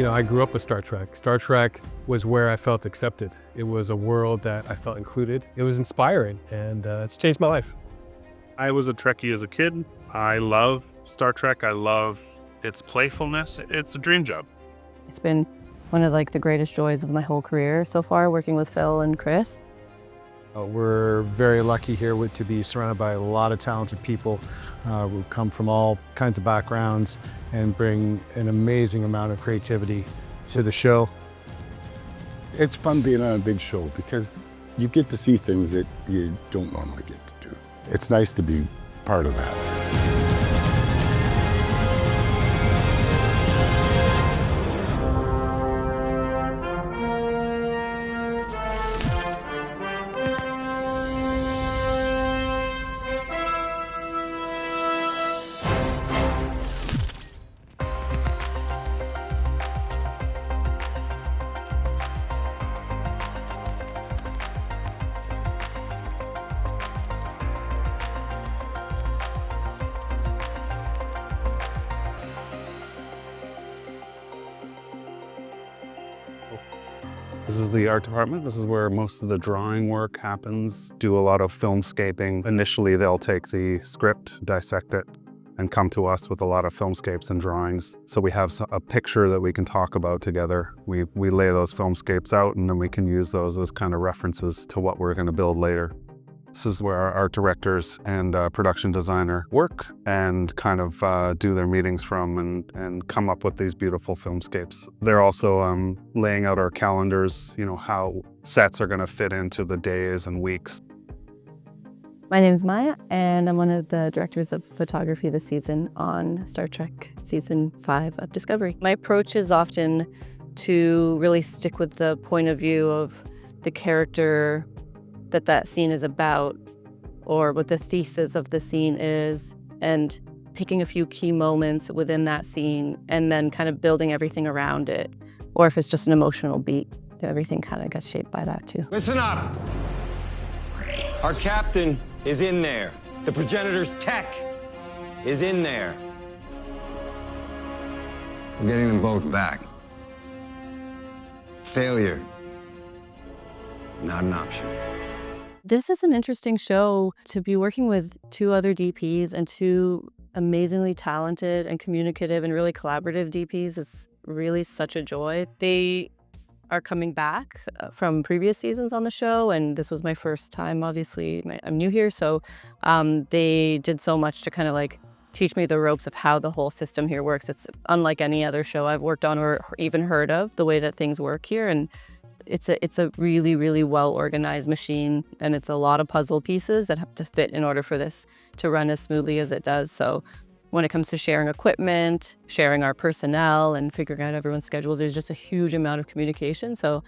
I grew up with Star Trek. Star Trek was where I felt accepted. It was a world that I felt included. It was inspiring, and it's changed my life. I was a Trekkie as a kid. I love Star Trek. I love its playfulness. It's a dream job. It's been one of the greatest joys of my whole career so far, working with Phil and Chris. We're very lucky here to be surrounded by a lot of talented people who come from all kinds of backgrounds and bring an amazing amount of creativity to the show. It's fun being on a big show because you get to see things that you don't normally get to do. It's nice to be part of that. This is the art department. This is where most of the drawing work happens. Do a lot of filmscaping. Initially, they'll take the script, dissect it, and come to us with a lot of filmscapes and drawings. So we have a picture that we can talk about together. We lay those filmscapes out, and then we can use those as kind of references to what we're going to build later. This is where our art directors and production designer work and kind of do their meetings from and come up with these beautiful filmscapes. They're also laying out our calendars, how sets are going to fit into the days and weeks. My name is Maya, and I'm one of the directors of photography this season on Star Trek Season 5 of Discovery. My approach is often to really stick with the point of view of the character that scene is about, or what the thesis of the scene is, and picking a few key moments within that scene and then kind of building everything around it. Or if it's just an emotional beat, everything kind of gets shaped by that too. Listen up. Our captain is in there. The progenitor's tech is in there. We're getting them both back. Failure, not an option. This is an interesting show to be working with two other DPs and two amazingly talented and communicative and really collaborative DPs. It's really such a joy. They are coming back from previous seasons on the show, and this was my first time, obviously. I'm new here, so they did so much to kind of teach me the ropes of how the whole system here works. It's unlike any other show I've worked on or even heard of, the way that things work here. And it's a really, really well-organized machine, and it's a lot of puzzle pieces that have to fit in order for this to run as smoothly as it does. So when it comes to sharing equipment, sharing our personnel, and figuring out everyone's schedules, there's just a huge amount of communication. So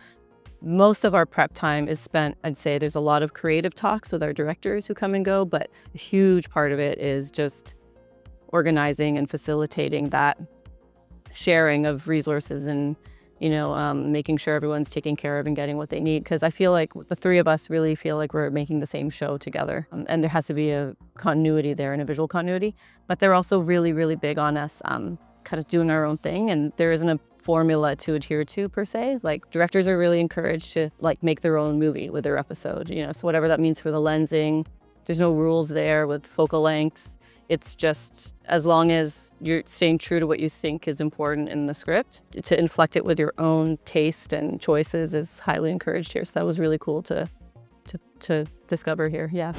most of our prep time is spent, I'd say there's a lot of creative talks with our directors who come and go, but a huge part of it is just organizing and facilitating that sharing of resources and making sure everyone's taken care of and getting what they need. Because I feel like the three of us really feel like we're making the same show together. And there has to be a continuity there and a visual continuity. But they're also really, really big on us kind of doing our own thing. And there isn't a formula to adhere to per se. Directors are really encouraged to make their own movie with their episode. So whatever that means for the lensing, there's no rules there with focal lengths. It's just as long as you're staying true to what you think is important in the script, to inflect it with your own taste and choices is highly encouraged here. So that was really cool to discover here, yeah.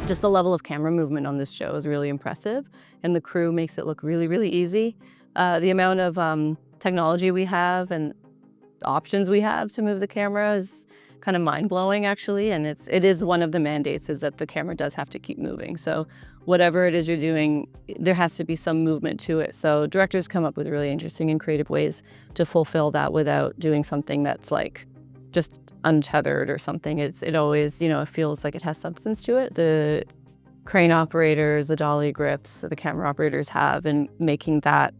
Just the level of camera movement on this show is really impressive, and the crew makes it look really, really easy. The amount of technology we have and options we have to move the camera is kind of mind-blowing, actually, and it is one of the mandates is that the camera does have to keep moving. So whatever it is you're doing, there has to be some movement to it. So directors come up with really interesting and creative ways to fulfill that without doing something that's just untethered or something. It always, it feels like it has substance to it. The crane operators, the dolly grips the camera operators have, and making that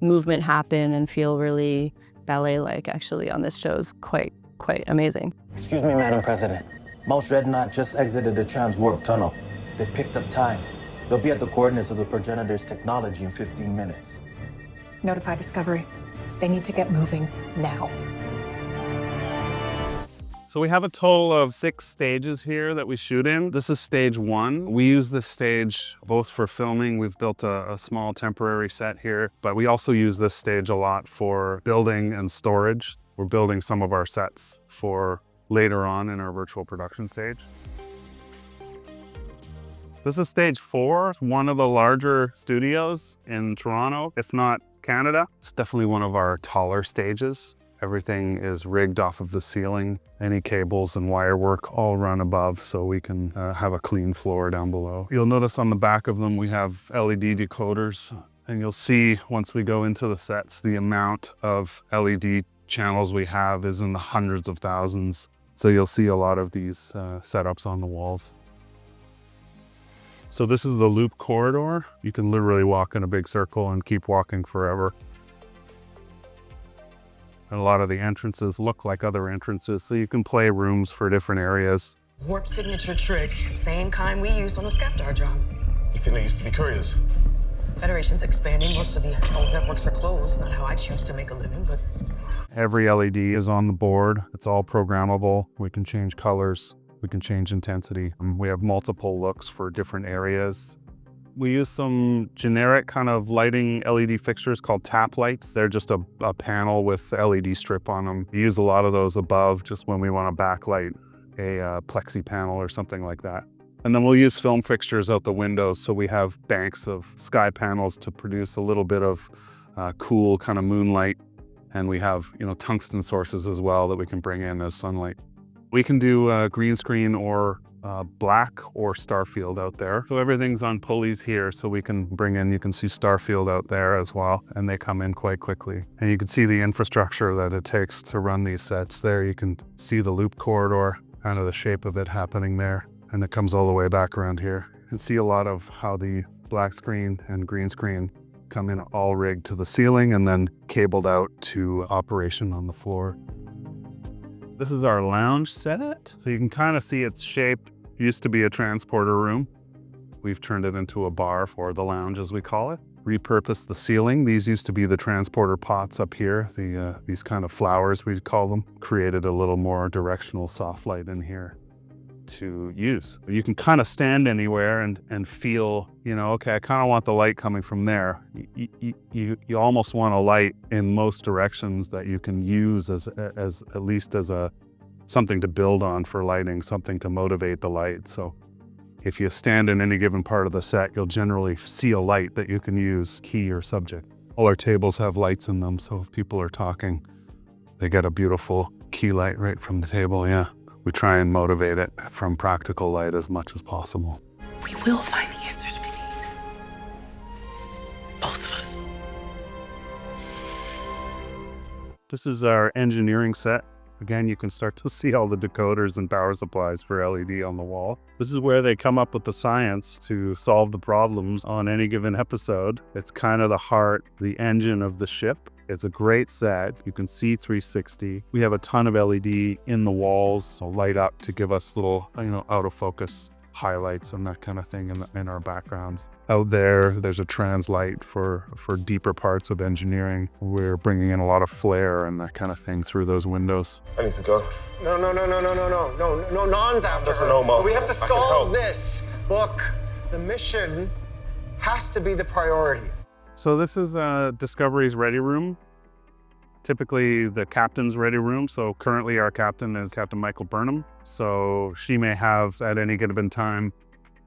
movement happen and feel really ballet-like actually on this show is quite amazing. Excuse me, Madam President. Most Red Knot just exited the Trans-Warp Tunnel. They've picked up time. They'll be at the coordinates of the progenitor's technology in 15 minutes. Notify Discovery. They need to get moving now. So we have a total of 6 stages here that we shoot in. This is stage 1. We use this stage both for filming. We've built a small temporary set here, but we also use this stage a lot for building and storage. We're building some of our sets for later on in our virtual production stage. This is stage 4, one of the larger studios in Toronto, if not Canada. It's definitely one of our taller stages. Everything is rigged off of the ceiling. Any cables and wire work all run above so we can have a clean floor down below. You'll notice on the back of them we have LED decoders, and you'll see once we go into the sets the amount of LED channels we have is in the hundreds of thousands. So you'll see a lot of these setups on the walls. So this is the loop corridor. You can literally walk in a big circle and keep walking forever. And a lot of the entrances look like other entrances, so you can play rooms for different areas. Warp signature trick, same kind we used on the Skeptar job. You think they used to be couriers? Federation's expanding, most of the old networks are closed. Not how I choose to make a living, but... Every LED is on the board. It's all programmable. We can change colors. We can change intensity. We have multiple looks for different areas. We use some generic kind of lighting LED fixtures called tap lights. They're just a panel with LED strip on them. We use a lot of those above just when we want to backlight a plexi panel or something like that. And then we'll use film fixtures out the windows, so we have banks of sky panels to produce a little bit of cool kind of moonlight. And we have, tungsten sources as well that we can bring in as sunlight. We can do green screen or black or starfield out there. So everything's on pulleys here, so we can bring in, you can see starfield out there as well, and they come in quite quickly. And you can see the infrastructure that it takes to run these sets there. You can see the loop corridor, kind of the shape of it happening there, and it comes all the way back around here. And see a lot of how the black screen and green screen come in all rigged to the ceiling and then cabled out to operation on the floor. This is our lounge set. So you can kind of see its shape. It used to be a transporter room. We've turned it into a bar for the lounge, as we call it. Repurposed the ceiling. These used to be the transporter pots up here. These kind of flowers, we'd call them. Created a little more directional soft light in here to use. You can kind of stand anywhere and feel, okay, I kind of want the light coming from there. You almost want a light in most directions that you can use as at least as something to build on for lighting, something to motivate the light. So if you stand in any given part of the set, you'll generally see a light that you can use, key or subject. All our tables have lights in them, so if people are talking, they get a beautiful key light right from the table, yeah. We try and motivate it from practical light as much as possible. We will find the answers we need. Both of us. This is our engineering set. Again, you can start to see all the decoders and power supplies for LED on the wall. This is where they come up with the science to solve the problems on any given episode. It's kind of the heart, the engine of the ship. It's a great set. You can see 360. We have a ton of LED in the walls, so light up to give us little, out of focus highlights and that kind of thing in our backgrounds. Out there's a trans light for deeper parts of engineering. We're bringing in a lot of flare and that kind of thing through those windows. I need to go. No, Non's after her. No, Mo. We have to solve this. Look, the mission has to be the priority. So this is Discovery's ready room. Typically the captain's ready room. So currently our captain is Captain Michael Burnham. So she may have at any given time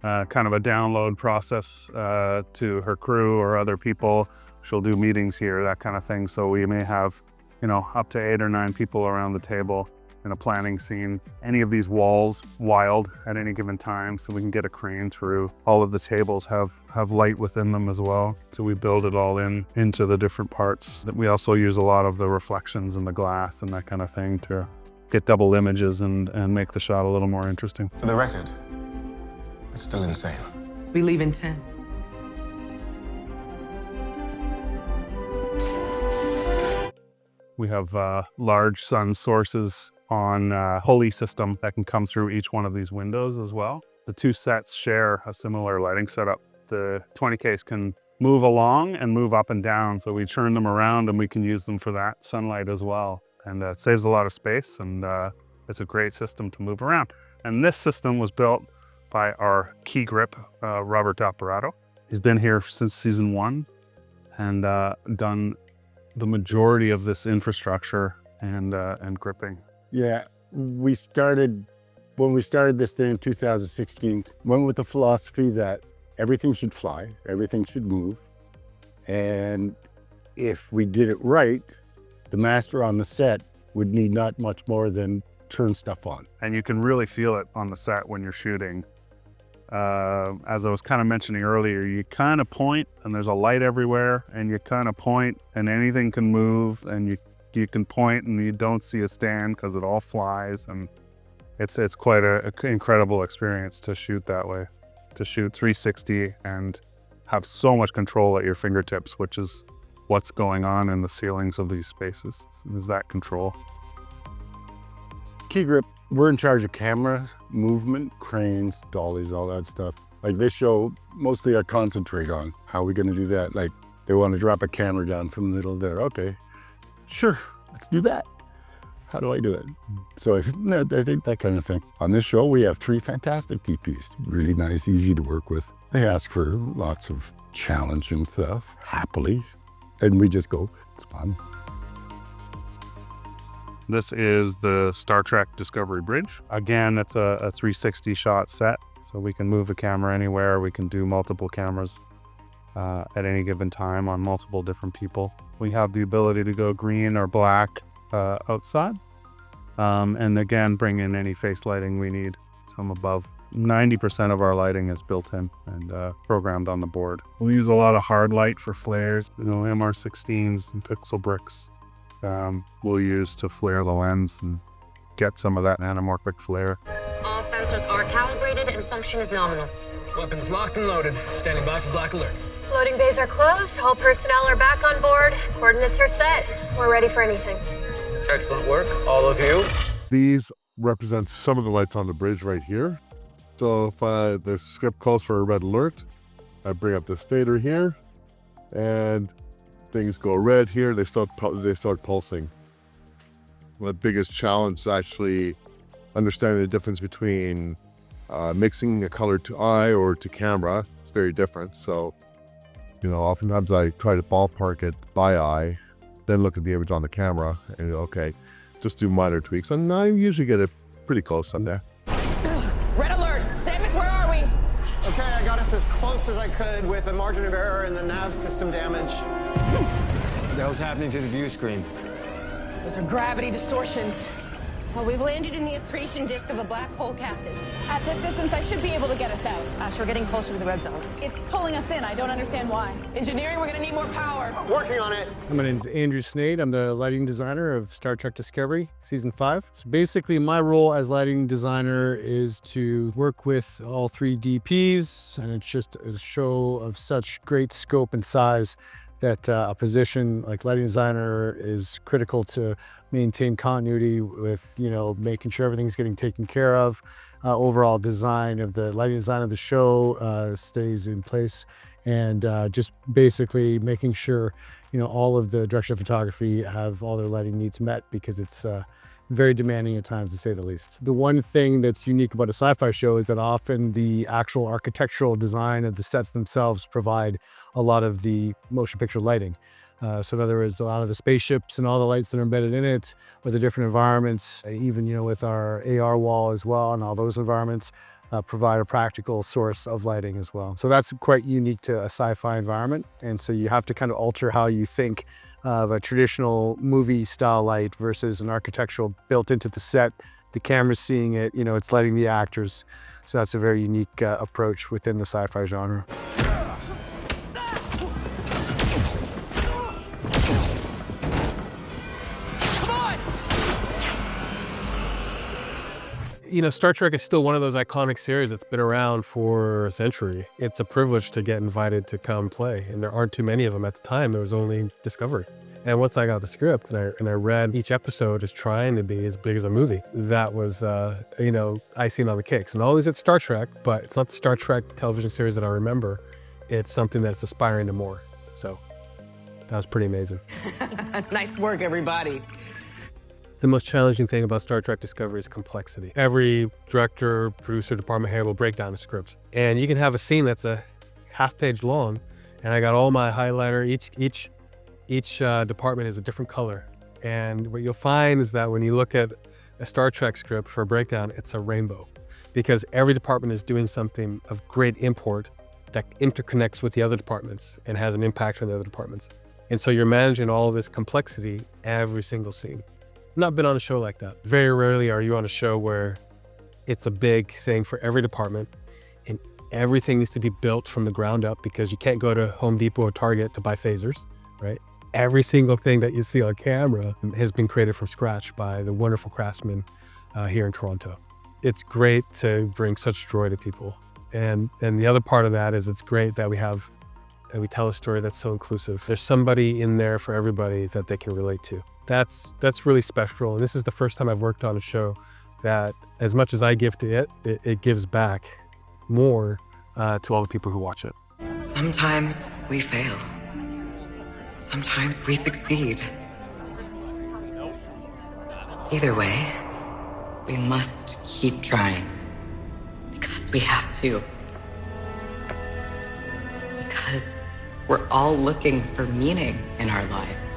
kind of a download process to her crew or other people. She'll do meetings here, that kind of thing. So we may have, up to 8 or 9 people around the table in a planning scene. Any of these walls wild at any given time, so we can get a crane through. All of the tables have light within them as well. So we build it all into the different parts. We also use a lot of the reflections in the glass and that kind of thing to get double images and make the shot a little more interesting. For the record, it's still insane. We leave in 10. We have large sun sources on a pulley system that can come through each one of these windows as well. The two sets share a similar lighting setup. The 20Ks can move along and move up and down. So we turn them around and we can use them for that sunlight as well. And it saves a lot of space, and it's a great system to move around. And this system was built by our key grip, Robert Apparato. He's been here since season 1 and done the majority of this infrastructure and gripping. Yeah, when we started this thing in 2016, went with the philosophy that everything should fly, everything should move. And if we did it right, the master on the set would need not much more than turn stuff on. And you can really feel it on the set when you're shooting. As I was kind of mentioning earlier, you kind of point and there's a light everywhere, and you kind of point and anything can move, and you can point and you don't see a stand because it all flies. And it's quite an incredible experience to shoot that way, to shoot 360 and have so much control at your fingertips, which is what's going on in the ceilings of these spaces, is that control. Key grip, we're in charge of cameras, movement, cranes, dollies, all that stuff. Like this show, mostly I concentrate on how we're gonna do that. Like they want to drop a camera down from the middle there. Okay, sure, let's do that. How do I do it? So I think that kind of thing. On this show, we have 3 fantastic DPs. Really nice, easy to work with. They ask for lots of challenging stuff, happily. And we just go, it's fun. This is the Star Trek Discovery Bridge. Again, it's a 360 shot set, so we can move the camera anywhere. We can do multiple cameras at any given time on multiple different people. We have the ability to go green or black outside, and again, bring in any face lighting we need. Some above 90% of our lighting is built in and programmed on the board. We'll use a lot of hard light for flares, MR16s and pixel bricks. We'll use to flare the lens and get some of that anamorphic flare. All sensors are calibrated and function is nominal. Weapons locked and loaded. Standing by for black alert. Loading bays are closed. All personnel are back on board. Coordinates are set. We're ready for anything. Excellent work, all of you. These represent some of the lights on the bridge right here. So if the script calls for a red alert, I bring up this fader here, and things go red here. They start pulsing. Well, the biggest challenge is actually understanding the difference between mixing a color to eye or to camera. It's very different. So, oftentimes I try to ballpark it by eye, then look at the image on the camera and okay, just do minor tweaks. And I usually get it pretty close on there. Red alert! Stamets, where are we? Okay, I got us as close as I could with a margin of error and the nav system damage. What the hell's happening to the view screen? Those are gravity distortions. Well, we've landed in the accretion disk of a black hole, Captain. At this distance, I should be able to get us out. Ash, we're getting closer to the red zone. It's pulling us in. I don't understand why. Engineering, we're gonna need more power. Working on it. My name is Andrew Snade. I'm the lighting designer of Star Trek Discovery, Season 5. So basically, my role as lighting designer is to work with all 3 DPs, and it's just a show of such great scope and size that a position like lighting designer is critical to maintain continuity with, making sure everything's getting taken care of. Overall design of the lighting design of the show stays in place, and just basically making sure, all of the direction of photography have all their lighting needs met, because it's very demanding at times, to say the least. The one thing that's unique about a sci-fi show is that often the actual architectural design of the sets themselves provide a lot of the motion picture lighting. So in other words, a lot of the spaceships and all the lights that are embedded in it, with the different environments, even with our AR wall as well, and all those environments provide a practical source of lighting as well. So that's quite unique to a sci-fi environment. And so you have to kind of alter how you think of a traditional movie style light versus an architectural built into the set. The camera's seeing it, it's lighting the actors. So that's a very unique approach within the sci-fi genre. Star Trek is still one of those iconic series that's been around for a century. It's a privilege to get invited to come play, and there aren't too many of them. At the time, there was only Discovery. And once I got the script and I read each episode as trying to be as big as a movie, that was, icing on the cakes. And always at Star Trek, but it's not the Star Trek television series that I remember. it's something that's aspiring to more. So that was pretty amazing. Nice work, everybody. The most challenging thing about Star Trek Discovery is complexity. Every director, producer, department head will break down a script. And you can have a scene that's a half-page long, and I got all my highlighter. Each department is a different color. And what you'll find is that when you look at a Star Trek script for a breakdown, it's a rainbow. Because every department is doing something of great import that interconnects with the other departments and has an impact on the other departments. And so you're managing all of this complexity every single scene. Not been on a show like that. Very rarely are you on a show where it's a big thing for every department and everything needs to be built from the ground up because you can't go to Home Depot or Target to buy phasers, right? Every single thing that you see on camera has been created from scratch by the wonderful craftsmen here in Toronto. It's great to bring such joy to people. And the other part of that is it's great that we tell a story that's so inclusive. There's somebody in there for everybody that they can relate to. That's really special. And this is the first time I've worked on a show that as much as I give to it gives back more to all the people who watch it. Sometimes we fail. Sometimes we succeed. Either way, we must keep trying. Because we have to. Because we're all looking for meaning in our lives.